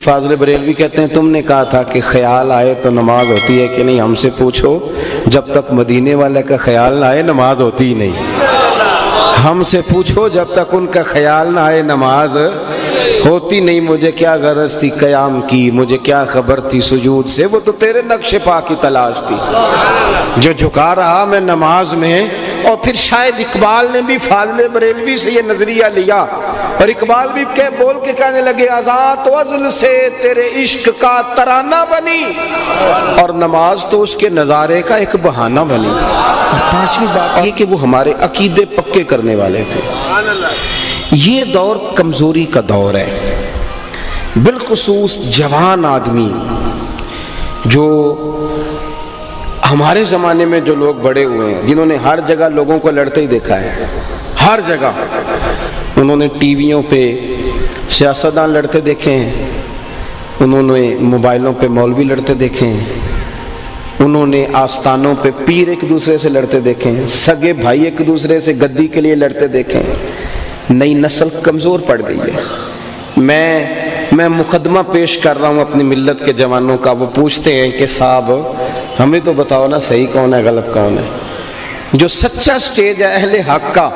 फाज़िल बरेलवी कहते हैं तुमने कहा था कि ख्याल आए तो नमाज होती है कि नहीं, हमसे पूछो जब तक मदीने वाले का ख्याल ना आए नमाज होती ही नहीं। हमसे पूछो जब तक उनका ख्याल ना आए नमाज होती नहीं। मुझे क्या गरज थी क़याम की, मुझे क्या खबर थी सुजूद से, वो तो तेरे नक्शे पा की तलाश थी। जो झुका रहा मैं नमाज में। और फिर शायद इकबाल ने भी फाज़िल बरेलवी से ये नजरिया लिया और इकबाल भी बोल के कहने लगे आज़ाद वज़्ल से तेरे इश्क का तराना बनी, और नमाज तो उसके नज़ारे का एक बहाना बनी। पांचवी बात ये कि वो हमारे अकीदे पक्के करने वाले थे। ये दौर कमजोरी का दौर है, बिलखुसूस जवान आदमी जो हमारे ज़माने में जो लोग बड़े हुए हैं, जिन्होंने हर जगह लोगों को लड़ते ही देखा है, हर जगह उन्होंने टीवियों पे सियासतदान लड़ते देखे हैं, उन्होंने मोबाइलों पे मौलवी लड़ते देखे हैं, उन्होंने आस्थानों पे पीर एक दूसरे से लड़ते देखे हैं, सगे भाई एक दूसरे से गद्दी के लिए लड़ते देखे हैं। नई नस्ल कमज़ोर पड़ गई है। मैं मुकदमा पेश कर रहा हूँ अपनी मिल्लत के जवानों का। वो पूछते हैं कि साहब हमें तो बताओ ना सही कौन है गलत कौन है। जो सच्चा स्टेज है अहले हक का,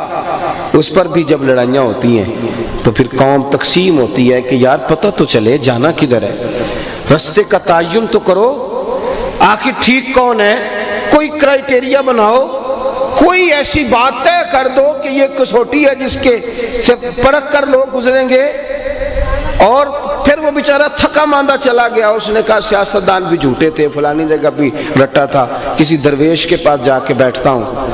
उस पर भी जब लड़ाइयाँ होती हैं तो फिर कौम तकसीम होती है कि यार पता तो चले जाना किधर है, रास्ते का तयन तो करो, आखिर ठीक कौन है, कोई क्राइटेरिया बनाओ, कोई ऐसी बात तय कर दो कि ये कसौटी है जिसके से परख कर लोग गुजरेंगे। और फिर वो बेचारा थका मांदा चला गया, उसने कहा सियासतदान भी झूठे थे, फलानी जगह भी रट्टा था। किसी दरवेश के पास जाके बैठता हूँ,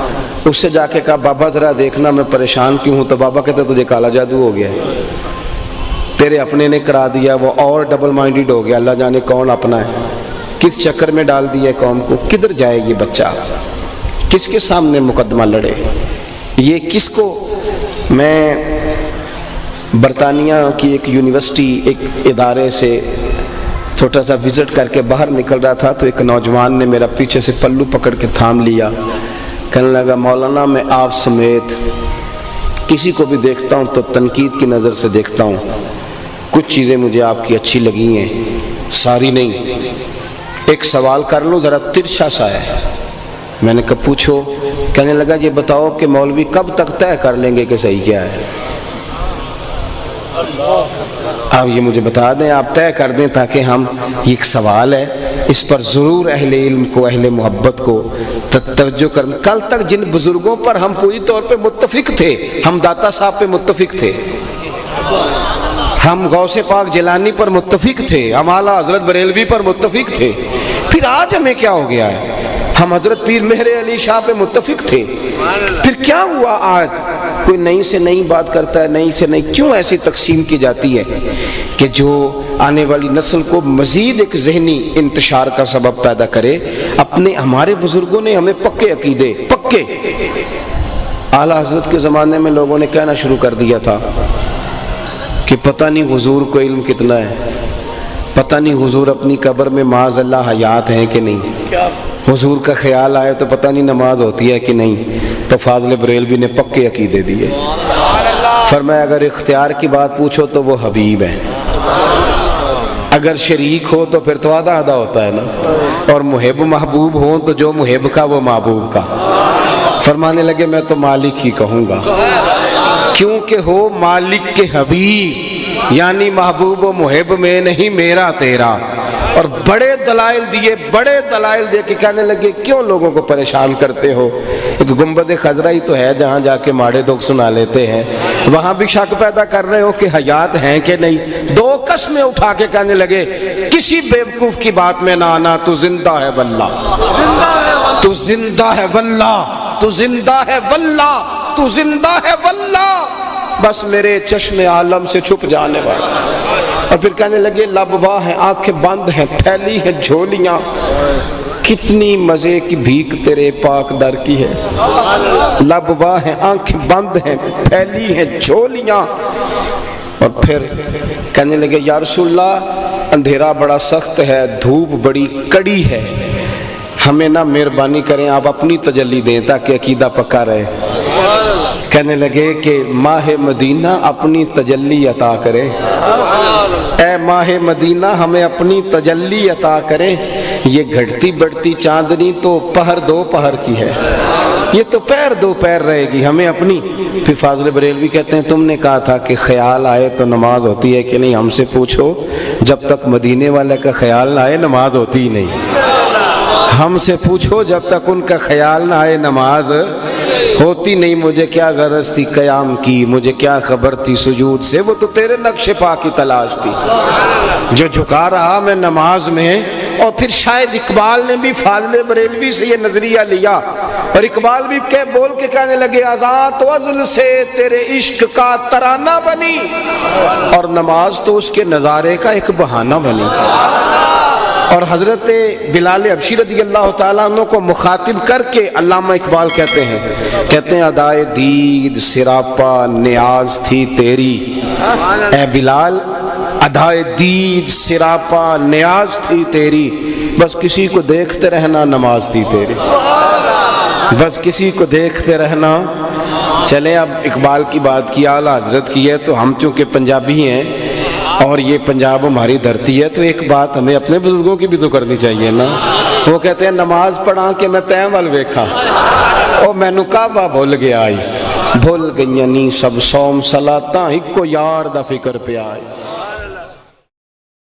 उससे जाके कहा बाबा जरा देखना मैं परेशान क्यों हूँ, तो बाबा कहते तुझे काला जादू हो गया है, तेरे अपने ने करा दिया। वो और डबल माइंडेड हो गया, अल्लाह जाने कौन अपना है, किस चक्कर में डाल दिया कौम को। किधर जाए ये बच्चा, किसके सामने मुकदमा लड़े, ये किसको। मैं बरतानिया की एक यूनिवर्सिटी एक इदारे से छोटा सा विजिट करके बाहर निकल रहा था, तो एक नौजवान ने मेरा पीछे से पल्लू पकड़ के थाम लिया, कहने लगा मौलाना मैं आप समेत किसी को भी देखता हूँ तो तनकीद की नज़र से देखता हूँ, कुछ चीज़ें मुझे आपकी अच्छी लगी हैं, सारी नहीं। एक सवाल कर लूँ ज़रा तिरछा सा है। मैंने कहा पूछो। कहने लगा ये बताओ कि मौलवी कब तक तय कर लेंगे कि सही क्या है। आप ये मुझे बता दें, आप तय कर दें ताकि हम, ये एक सवाल है, इस पर ज़रूर अहले इल्म को, अहले मोहब्बत को तवज्जो करना। कल तक जिन बुजुर्गों पर हम पूरी तौर पे मुत्तफिक थे, हम दाता साहब पे मुत्तफिक थे, हम गौसे पाक जिलानी पर मुत्तफिक थे, हम आला हजरत बरेलवी पर मुत्तफिक थे, फिर आज हमें क्या हो गया है, हम हजरत पीर मेहर अली शाह पे मुत्तफिक थे, फिर क्या हुआ आज कोई नई से नई बात करता है, नई से नई। क्यों ऐसी तकसीम की जाती है कि जो आने वाली नस्ल को मजीद एक जहनी इंतशार का सबब पैदा करे। अपने हमारे बुजुर्गों ने हमें पक्के अकीदे, पक्के आला हजरत के ज़माने में लोगों ने कहना शुरू कर दिया था कि पता नहीं हुजूर को इल्म कितना है, पता नहीं हुजूर अपनी कब्र में माज़ अल्लाह हयात हैं कि नहीं, हुजूर का ख्याल आए तो पता नहीं नमाज होती है कि नहीं। तो फाज़िल बरेलवी ने पक्के अकीदे दिए। फरमाया अगर इख्तियार की बात पूछो तो वो हबीब है, अगर शरीक हो तो फिर तो आधा आधा होता है ना, और मुहिब महबूब हो तो जो मुहिब का वो महबूब का। फरमाने लगे मैं तो मालिक ही कहूँगा, क्योंकि हो मालिक के हबीब, यानी महबूब व मुहिब में नहीं मेरा तेरा। और बड़े दलाइल दिए, बड़े दलाइल दे के कहने लगे क्यों लोगों को परेशान करते हो, एक गुंबद खजरा ही तो है जहाँ जाके माड़े दुख सुना लेते हैं, वहाँ भी शक पैदा कर रहे हो कि हयात हैं कि नहीं। दो कस्में उठा के कहने लगे किसी बेवकूफ की बात में ना आना, तू जिंदा है वल्ला, तू जिंदा है वल्ला, तू जिंदा है वल्ला, तू जिंदा है वल्ला, बस मेरे चश्मे आलम से छुप जाने वाला। और फिर कहने लगे लबवा है, आंखें बंद हैं, फैली हैं झोलियां, कितनी मजे की भीख तेरे पाक दर की है। लबवा है, आंखें बंद हैं, फैली हैं झोलियां। और फिर कहने लगे या रसूलल्लाह अंधेरा बड़ा सख्त है, धूप बड़ी कड़ी है, हमें ना मेहरबानी करें आप अपनी तजल्ली दें ताकि अकीदा पक्का रहे। کہنے لگے کہ ماہ مدینہ اپنی تجلی عطا کرے، اے ماہ مدینہ ہمیں اپنی تجلی عطا کرے، یہ گھٹتی بڑھتی چاندنی تو پہر دو پہر کی ہے، یہ تو پیر دو پیر رہے گی، ہمیں اپنی۔ پھر فاضل بریلوی کہتے ہیں تم نے کہا تھا کہ خیال آئے تو نماز ہوتی ہے کہ نہیں، ہم سے پوچھو، جب تک مدینے والے کا خیال نہ آئے نماز ہوتی ہی نہیں، ہم سے پوچھو جب تک ان کا خیال نہ آئے نماز ہوتی نہیں۔ مجھے کیا غرض تھی قیام کی، مجھے کیا خبر تھی سجود سے، وہ تو تیرے نقش پا کی تلاش تھی، جو جھکا رہا میں نماز میں۔ اور پھر شاید اقبال نے بھی فاضل بریلوی سے یہ نظریہ لیا، اور اقبال بھی بول کے کہنے لگے اذان تو ازل سے تیرے عشق کا ترانہ بنی، اور نماز تو اس کے نظارے کا ایک بہانہ بنی۔ اور حضرت بلال حبشی رضی اللہ تعالیٰ عنہ کو مخاطب کر کے علامہ اقبال کہتے ہیں ادائے دید سراپا نیاز تھی تیری، اے بلال ادائے دید سراپا نیاز تھی تیری، بس کسی کو دیکھتے رہنا نماز تھی تیری، بس کسی کو دیکھتے رہنا۔ چلیں اب اقبال کی بات کی، اعلیٰ حضرت کی ہے، تو ہم چونکہ پنجابی ہیں اور یہ پنجاب ہماری دھرتی ہے، تو ایک بات ہمیں اپنے بزرگوں کی بھی تو کرنی چاہیے نا۔ وہ کہتے ہیں نماز پڑھا کہ میں تیں ول ویکھا، او مینو کعبہ بھول گیا آئی، بھول گئیاں نی سب سوم صلاتاں، ہکو یار دا فکر پہ آئی۔